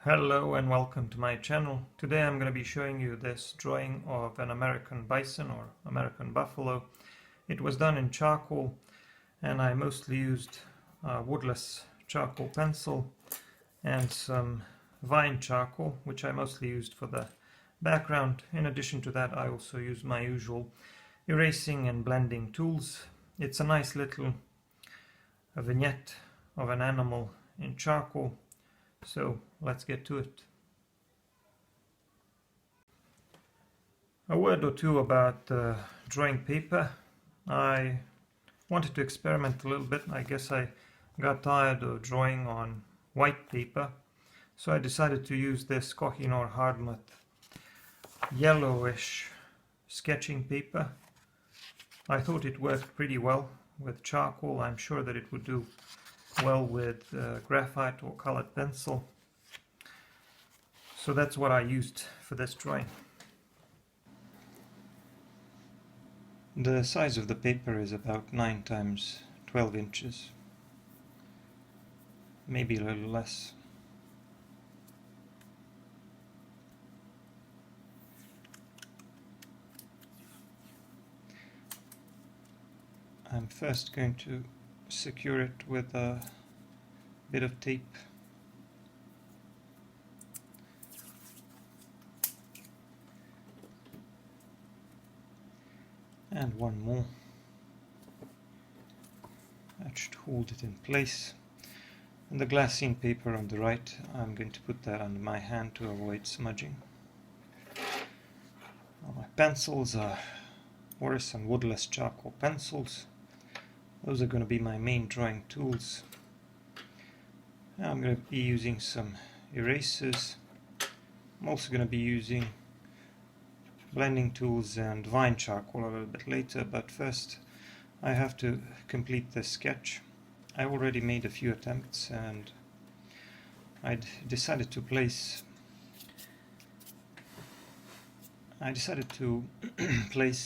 Hello and welcome to my channel. Today I'm going to be showing you this drawing of an American bison or American buffalo. It was done in charcoal and I mostly used woodless charcoal pencil and some vine charcoal, which I mostly used for the background. In addition to that, I also used my usual erasing and blending tools. It's a nice little vignette of an animal in charcoal. So let's get to it. A word or two about drawing paper. I wanted to experiment a little bit. I guess I got tired of drawing on white paper, so I decided to use this Kohinoor Hardmat yellowish sketching paper. I thought it worked pretty well with charcoal. I'm sure that it would do well with graphite or colored pencil. So that's what I used for this drawing. The size of the paper is about 9 times 12 inches, maybe a little less. I'm first going to secure it with a bit of tape. And one more. That should hold it in place. And the glassine paper on the right, I'm going to put that under my hand to avoid smudging. My pencils are Morrison woodless charcoal pencils. Those are going to be my main drawing tools. I'm going to be using some erasers. I'm also going to be using blending tools and vine charcoal a little bit later, but first I have to complete this sketch. I already made a few attempts and I decided to place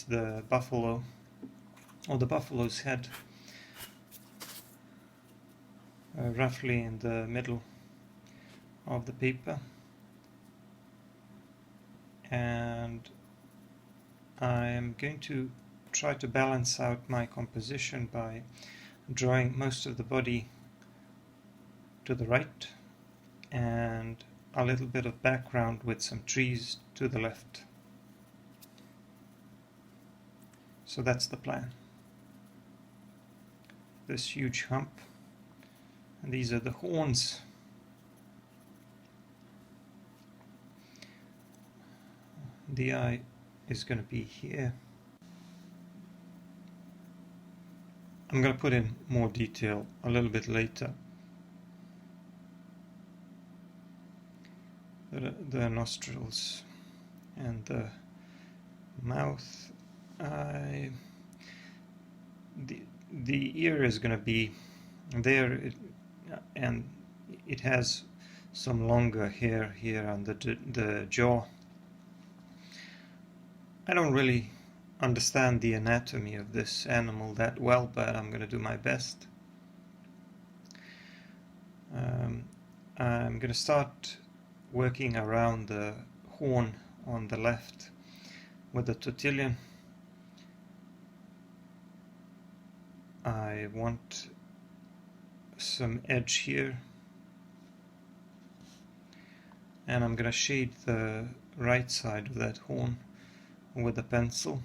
the buffalo or the buffalo's head roughly in the middle of the paper, and I am going to try to balance out my composition by drawing most of the body to the right and a little bit of background with some trees to the left. So that's the plan. This huge hump, and these are the horns. The eye is going to be here. I'm going to put in more detail a little bit later. The nostrils and the mouth. The ear is going to be there, and it has some longer hair here on the jaw. I don't really understand the anatomy of this animal that well, but I'm going to do my best. I'm going to start working around the horn on the left with the tortillon. I want some edge here, and I'm going to shade the right side of that horn with a pencil.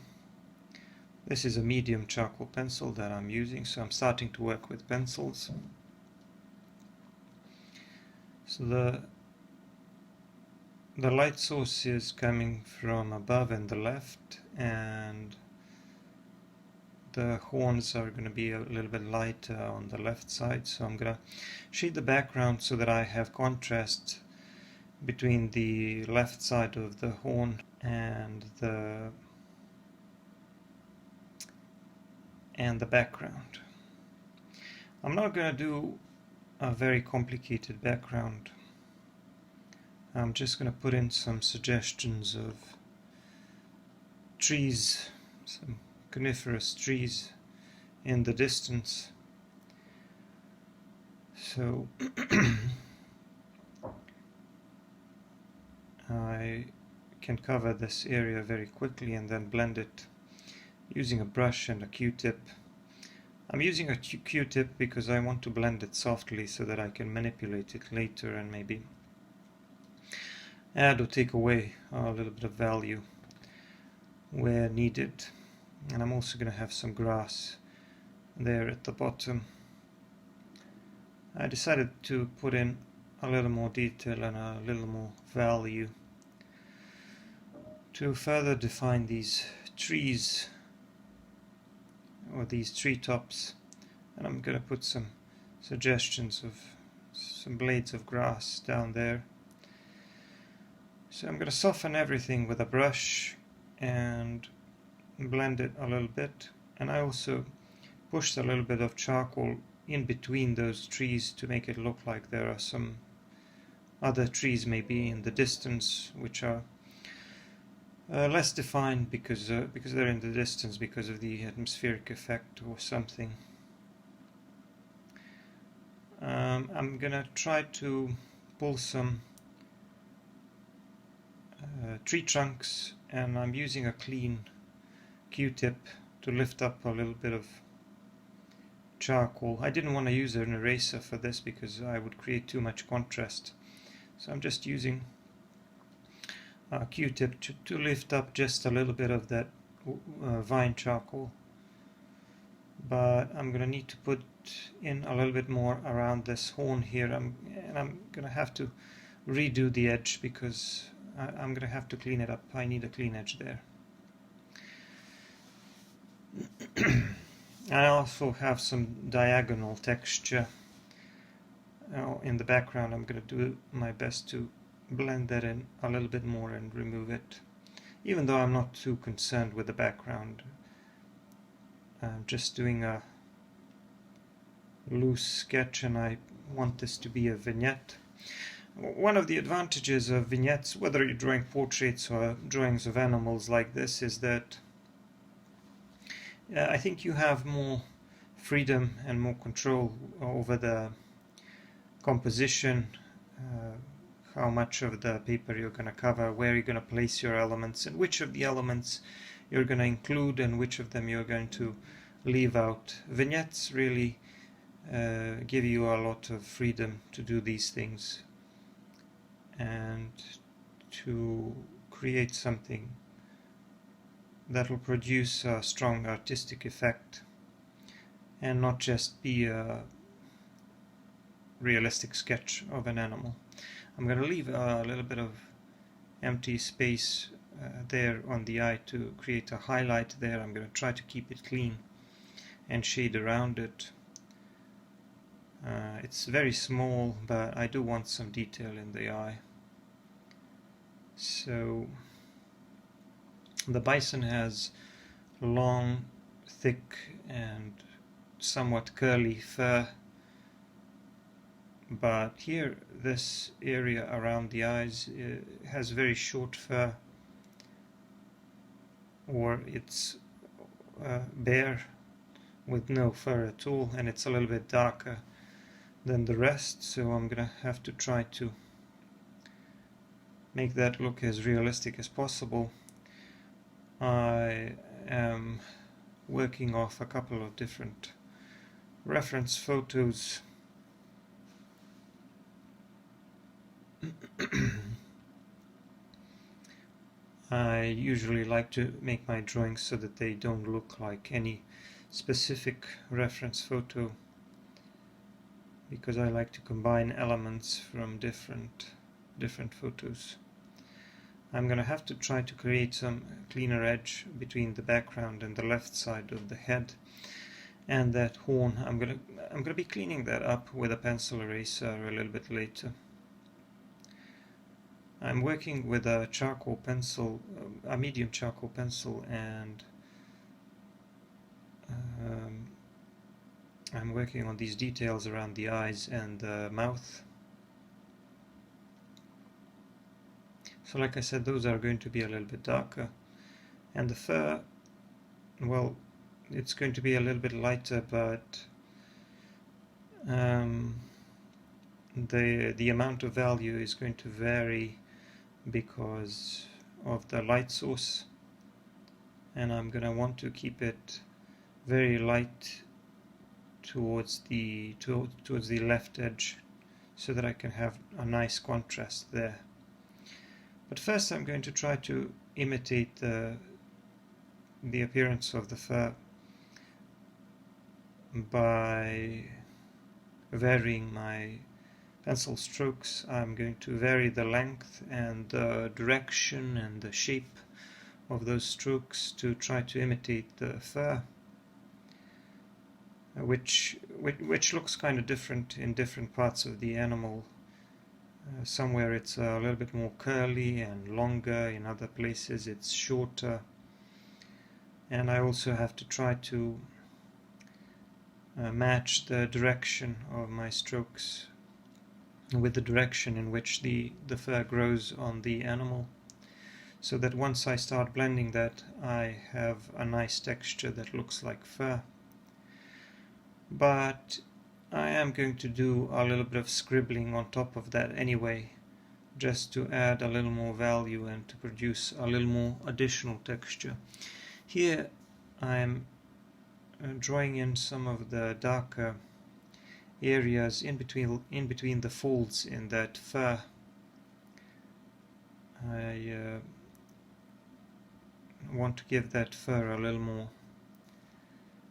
This is a medium charcoal pencil that I'm using, so I'm starting to work with pencils. So the light source is coming from above and the left, and the horns are going to be a little bit lighter on the left side, so I'm going to shade the background so that I have contrast between the left side of the horn and the background. I'm not going to do a very complicated background. I'm just going to put in some suggestions of trees, some coniferous trees in the distance. So I can cover this area very quickly and then blend it using a brush and a Q-tip. I'm using a Q-tip because I want to blend it softly so that I can manipulate it later and maybe add or take away a little bit of value where needed. And I'm also going to have some grass there at the bottom. I decided to put in a little more detail and a little more value to further define these trees or these treetops, and I'm going to put some suggestions of some blades of grass down there. So I'm going to soften everything with a brush and blend it a little bit, and I also pushed a little bit of charcoal in between those trees to make it look like there are some other trees maybe in the distance which are less defined because they're in the distance because of the atmospheric effect or something. I'm gonna try to pull some tree trunks, and I'm using a clean Q-tip to lift up a little bit of charcoal. I didn't want to use an eraser for this because I would create too much contrast, so I'm just using a Q-tip to lift up just a little bit of that vine charcoal. But I'm going to need to put in a little bit more around this horn here, and I'm going to have to redo the edge because I'm going to have to clean it up. I need a clean edge there. I also have some diagonal texture in the background. I'm going to do my best to blend that in a little bit more and remove it, even though I'm not too concerned with the background. I'm just doing a loose sketch, and I want this to be a vignette. One of the advantages of vignettes, whether you're drawing portraits or drawings of animals like this, is that I think you have more freedom and more control over the composition, how much of the paper you're going to cover, where you're going to place your elements, and which of the elements you're going to include and which of them you're going to leave out. Vignettes really give you a lot of freedom to do these things and to create something that will produce a strong artistic effect and not just be a realistic sketch of an animal. I'm going to leave a little bit of empty space there on the eye to create a highlight there. I'm going to try to keep it clean and shade around it. It's very small, but I do want some detail in the eye. So the bison has long, thick and somewhat curly fur, but here this area around the eyes has very short fur, or it's bare with no fur at all, and it's a little bit darker than the rest, so I'm gonna have to try to make that look as realistic as possible. I am working off a couple of different reference photos. I usually like to make my drawings so that they don't look like any specific reference photo, because I like to combine elements from different photos. I'm going to have to try to create some cleaner edge between the background and the left side of the head and that horn. I'm going to be cleaning that up with a pencil eraser a little bit later. I'm working with a charcoal pencil, a medium charcoal pencil, and I'm working on these details around the eyes and the mouth. So like I said, those are going to be a little bit darker, and the fur, well, it's going to be a little bit lighter, but the amount of value is going to vary because of the light source, and I'm gonna want to keep it very light towards the left edge so that I can have a nice contrast there. But first I'm going to try to imitate the appearance of the fur by varying my pencil strokes. I'm going to vary the length and the direction and the shape of those strokes to try to imitate the fur, which looks kind of different in different parts of the animal. Somewhere it's a little bit more curly and longer, in other places it's shorter, and I also have to try to match the direction of my strokes with the direction in which the fur grows on the animal, so that once I start blending that, I have a nice texture that looks like fur. But I am going to do a little bit of scribbling on top of that anyway, just to add a little more value and to produce a little more additional texture. Here I'm drawing in some of the darker areas in between the folds in that fur. I want to give that fur a little more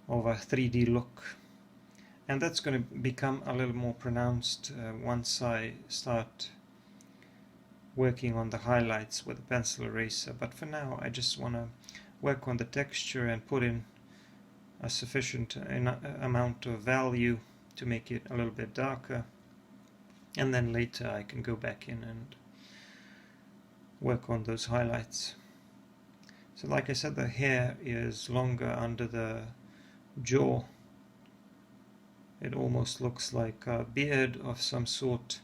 of a 3D look, and that's going to become a little more pronounced once I start working on the highlights with a pencil eraser. But for now I just want to work on the texture and put in a sufficient amount of value to make it a little bit darker, and then later I can go back in and work on those highlights. So like I said, the hair is longer under the jaw. It almost looks like a beard of some sort,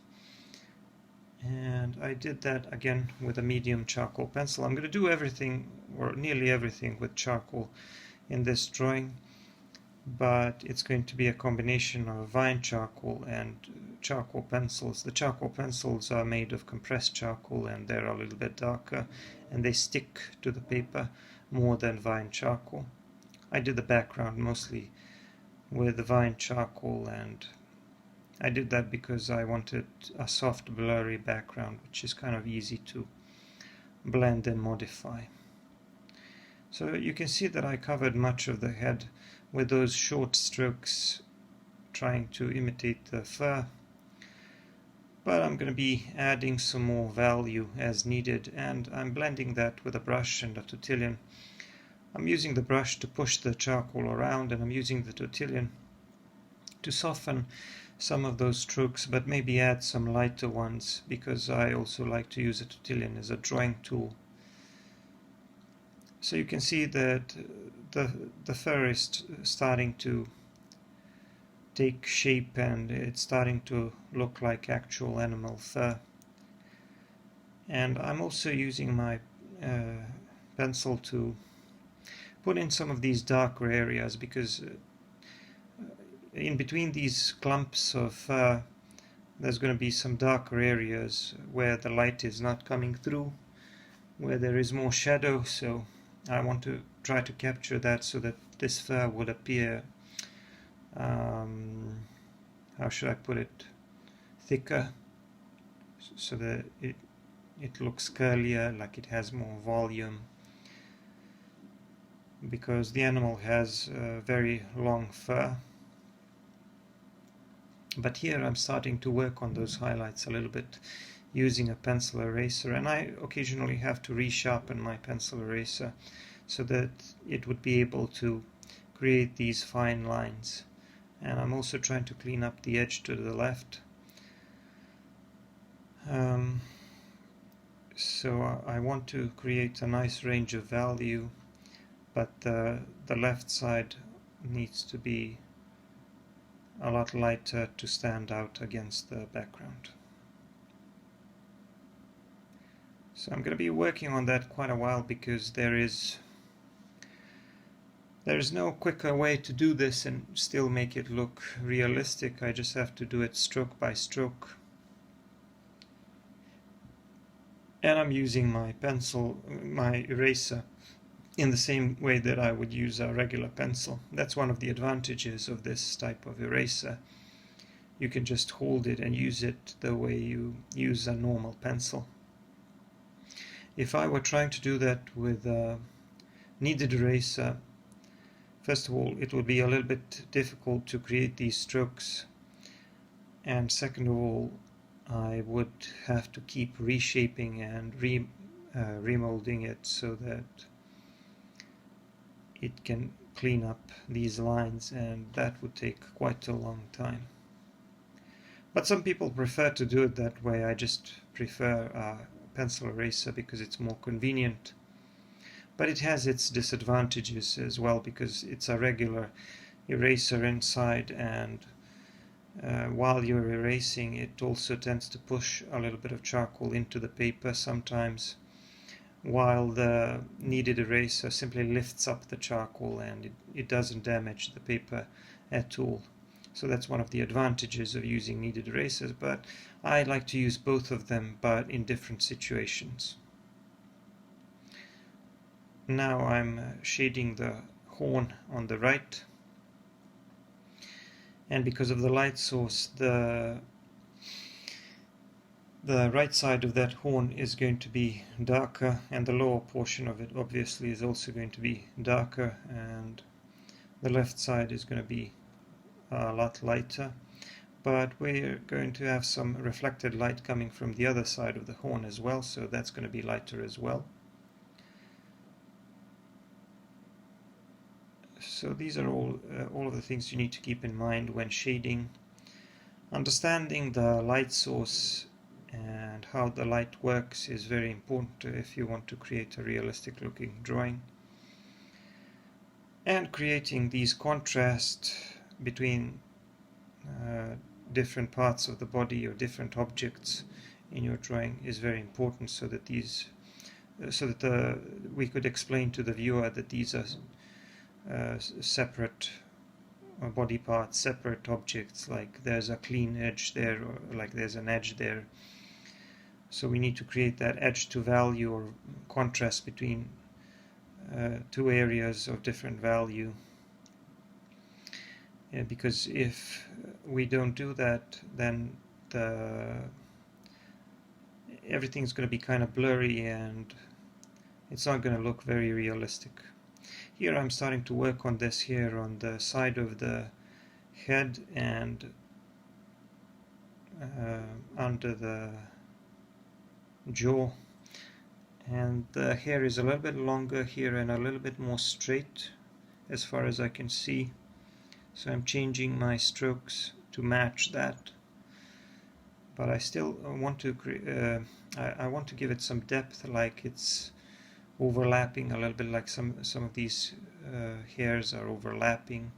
and I did that again with a medium charcoal pencil. I'm going to do everything, or nearly everything, with charcoal in this drawing, but it's going to be a combination of vine charcoal and charcoal pencils. The charcoal pencils are made of compressed charcoal, and they're a little bit darker, and they stick to the paper more than vine charcoal. I did the background mostly with the vine charcoal, and I did that because I wanted a soft blurry background, which is kind of easy to blend and modify. So you can see that I covered much of the head with those short strokes, trying to imitate the fur, but I'm going to be adding some more value as needed, and I'm blending that with a brush and a tortillon. I'm using the brush to push the charcoal around, and I'm using the tortillon to soften some of those strokes, but maybe add some lighter ones, because I also like to use a tortillon as a drawing tool. So you can see that the fur is starting to take shape, and it's starting to look like actual animal fur. And I'm also using my pencil to put in some of these darker areas, because in between these clumps of fur there's going to be some darker areas where the light is not coming through, where there is more shadow. So I want to try to capture that so that this fur would appear, how should I put it, thicker, so that it looks curlier, like it has more volume, because the animal has very long fur. But here I'm starting to work on those highlights a little bit using a pencil eraser, and I occasionally have to resharpen my pencil eraser so that it would be able to create these fine lines. And I'm also trying to clean up the edge to the left. So I want to create a nice range of value, but the left side needs to be a lot lighter to stand out against the background. So I'm going to be working on that quite a while, because there is no quicker way to do this and still make it look realistic. I just have to do it stroke by stroke. And I'm using my pencil, my eraser, in the same way that I would use a regular pencil. That's one of the advantages of this type of eraser. You can just hold it and use it the way you use a normal pencil. If I were trying to do that with a kneaded eraser, first of all, it would be a little bit difficult to create these strokes, and second of all, I would have to keep reshaping and remolding it so that it can clean up these lines, and that would take quite a long time. But some people prefer to do it that way. I just prefer a pencil eraser because it's more convenient. But it has its disadvantages as well, because it's a regular eraser inside, and while you're erasing, it also tends to push a little bit of charcoal into the paper sometimes, while the kneaded eraser simply lifts up the charcoal and it doesn't damage the paper at all. So that's one of the advantages of using kneaded erasers, but I like to use both of them, but in different situations. Now I'm shading the horn on the right, and because of the light source, the right side of that horn is going to be darker, and the lower portion of it obviously is also going to be darker, and the left side is going to be a lot lighter. But we're going to have some reflected light coming from the other side of the horn as well, so that's going to be lighter as well. So these are all of the things you need to keep in mind when shading. Understanding the light source and how the light works is very important if you want to create a realistic looking drawing. And creating these contrasts between different parts of the body or different objects in your drawing is very important, so that we could explain to the viewer that these are separate body parts, separate objects, like there's a clean edge there, or like there's an edge there. So we need to create that edge to value or contrast between two areas of different value. Because if we don't do that, then everything's going to be kind of blurry and it's not going to look very realistic. Here I'm starting to work on this here on the side of the head and under the jaw, and the hair is a little bit longer here and a little bit more straight as far as I can see. So I'm changing my strokes to match that, but I still want to I want to give it some depth, like it's overlapping a little bit, like some of these hairs are overlapping.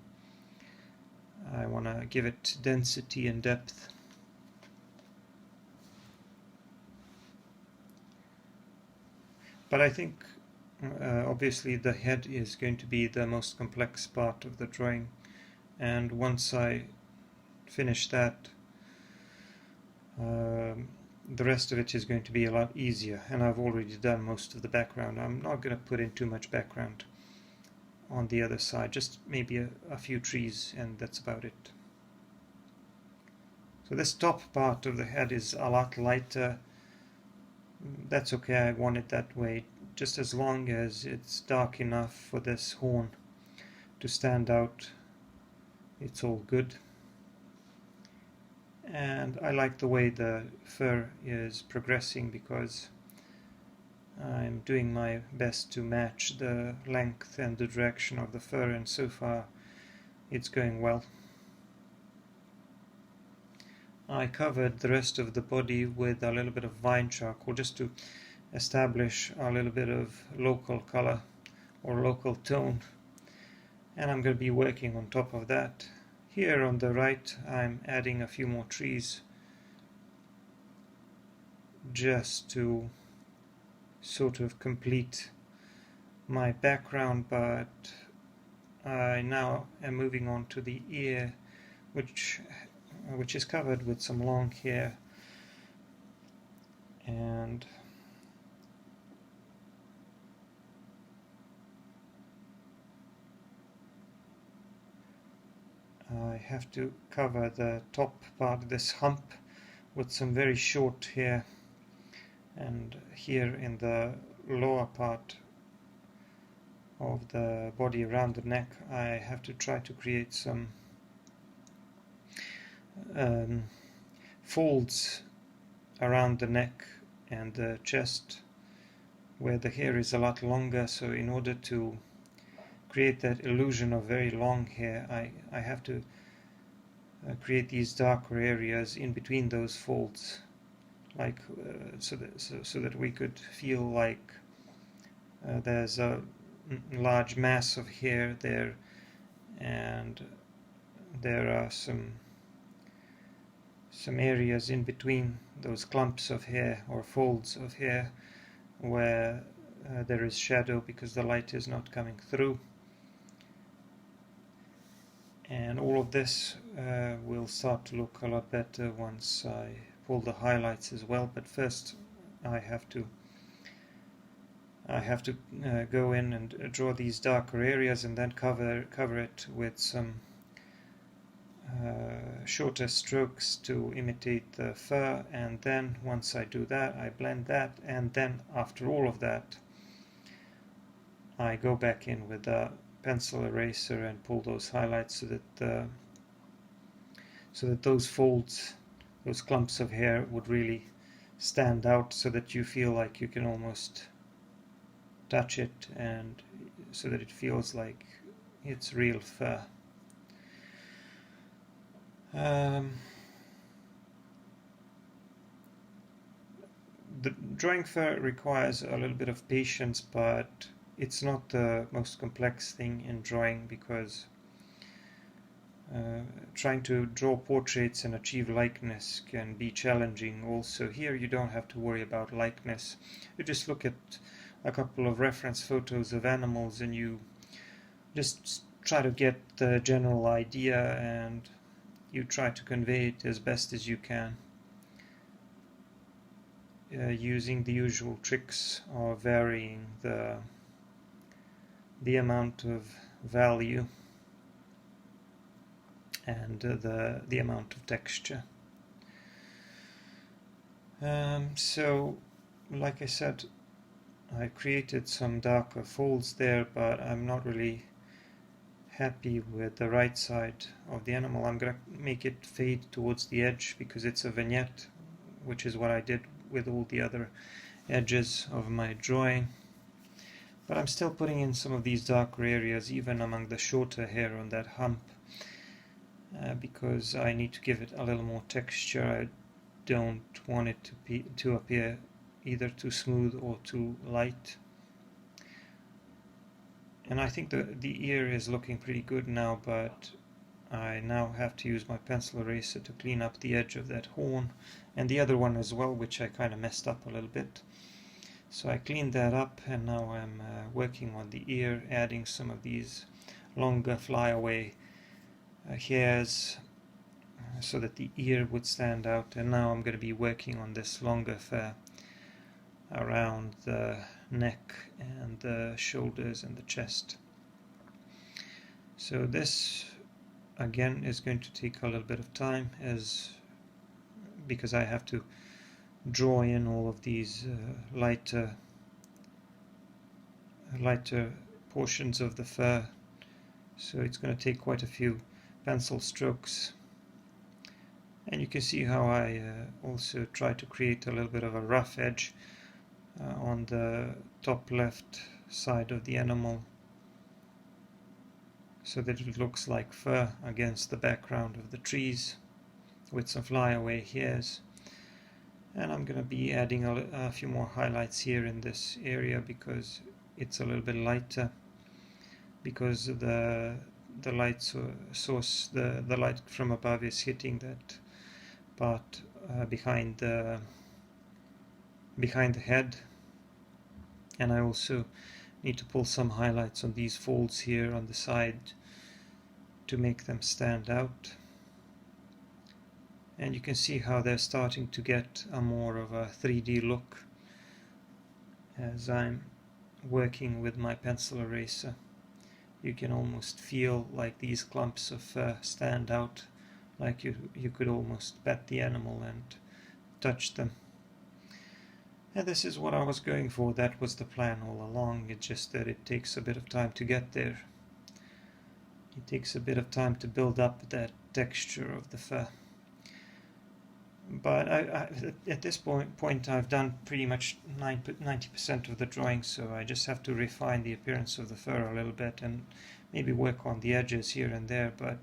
I want to give it density and depth. But I think obviously the head is going to be the most complex part of the drawing, and once I finish that, the rest of it is going to be a lot easier, and I've already done most of the background. I'm not going to put in too much background on the other side, just maybe a few trees, and that's about it. So this top part of the head is a lot lighter. That's okay, I want it that way, just as long as it's dark enough for this horn to stand out. It's all good. And I like the way the fur is progressing, because I'm doing my best to match the length and the direction of the fur, and so far it's going well. I covered the rest of the body with a little bit of vine charcoal just to establish a little bit of local color or local tone, and I'm going to be working on top of that. Here on the right I'm adding a few more trees just to sort of complete my background, but I now am moving on to the ear, which is covered with some long hair, and have to cover the top part, this hump, with some very short hair, and here in the lower part of the body around the neck I have to try to create some folds around the neck and the chest where the hair is a lot longer. So in order to create that illusion of very long hair, I have to create these darker areas in between those folds, like so that we could feel like there's a large mass of hair there, and there are some areas in between those clumps of hair or folds of hair where there is shadow because the light is not coming through. And all of this will start to look a lot better once I pull the highlights as well. But first I have to go in and draw these darker areas and then cover it with some shorter strokes to imitate the fur. And then once I do that, I blend that, and then after all of that I go back in with the pencil eraser and pull those highlights so that those folds, those clumps of hair would really stand out, so that you feel like you can almost touch it, and so that it feels like it's real fur. The drawing fur requires a little bit of patience, but it's not the most complex thing in drawing, because trying to draw portraits and achieve likeness can be challenging also. Here you don't have to worry about likeness. You just look at a couple of reference photos of animals and you just try to get the general idea, and you try to convey it as best as you can, using the usual tricks of varying the amount of value and the amount of texture. So like I said, I created some darker folds there, but I'm not really happy with the right side of the animal. I'm gonna make it fade towards the edge because it's a vignette, which is what I did with all the other edges of my drawing. But I'm still putting in some of these darker areas even among the shorter hair on that hump, because I need to give it a little more texture. I don't want it to appear either too smooth or too light. And I think the ear is looking pretty good now, but I now have to use my pencil eraser to clean up the edge of that horn, and the other one as well, which I kind of messed up a little bit. So I cleaned that up, and now I'm working on the ear, adding some of these longer flyaway hairs so that the ear would stand out. And now I'm going to be working on this longer fur around the neck and the shoulders and the chest. So this again is going to take a little bit of time, because I have to draw in all of these lighter portions of the fur. So it's going to take quite a few pencil strokes. And you can see how I also try to create a little bit of a rough edge on the top left side of the animal, so that it looks like fur against the background of the trees with some flyaway hairs. And I'm going to be adding a few more highlights here in this area because it's a little bit lighter, because the light source, the light from above is hitting that part behind the head. And I also need to pull some highlights on these folds here on the side to make them stand out. And you can see how they're starting to get a more of a 3D look as I'm working with my pencil eraser. you can almost feel like these clumps of fur stand out, like you could almost pet the animal and touch them. And this is what I was going for. That was the plan all along. It's just that it takes a bit of time to get there. It takes a bit of time to build up that texture of the fur. But at this point I've done pretty much 90% of the drawing, so I just have to refine the appearance of the fur a little bit and maybe work on the edges here and there, but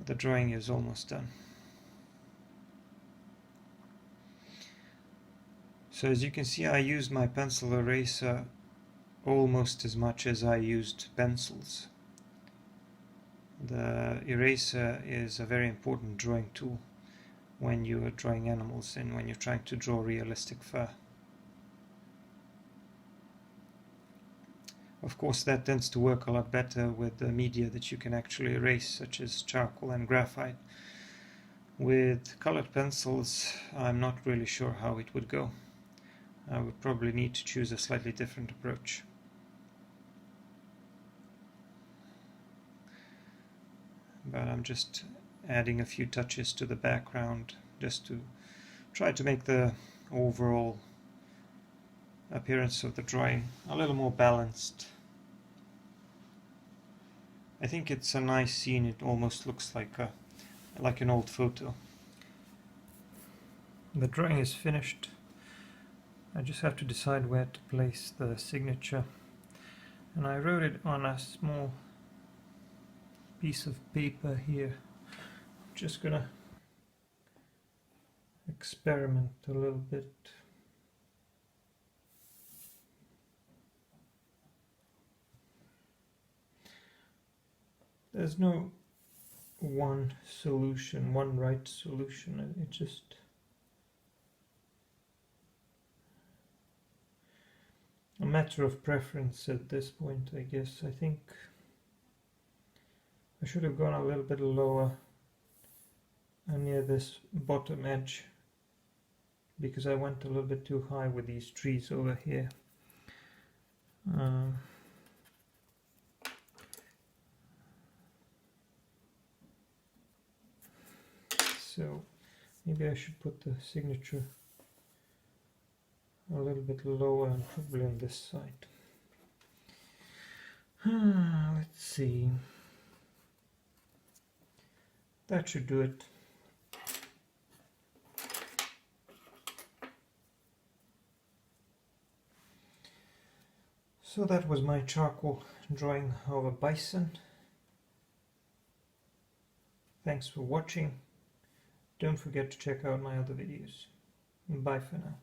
the drawing is almost done. So as you can see, I used my pencil eraser almost as much as I used pencils. The eraser is a very important drawing tool when you are drawing animals and when you're trying to draw realistic fur. Of course, that tends to work a lot better with the media that you can actually erase, such as charcoal and graphite. With colored pencils, I'm not really sure how it would go. I would probably need to choose a slightly different approach. But I'm just adding a few touches to the background just to try to make the overall appearance of the drawing a little more balanced. I think it's a nice scene. It almost looks like an old photo. The drawing is finished. I just have to decide where to place the signature, and I wrote it on a small piece of paper here. I'm just gonna experiment a little bit. There's no one solution, one right solution. It's just a matter of preference at this point, I guess. I think I should have gone a little bit lower near this bottom edge, because I went a little bit too high with these trees over here. So maybe I should put the signature a little bit lower and probably on this side. Let's see. That should do it. So that was my charcoal drawing of a bison. Thanks for watching. Don't forget to check out my other videos. Bye for now.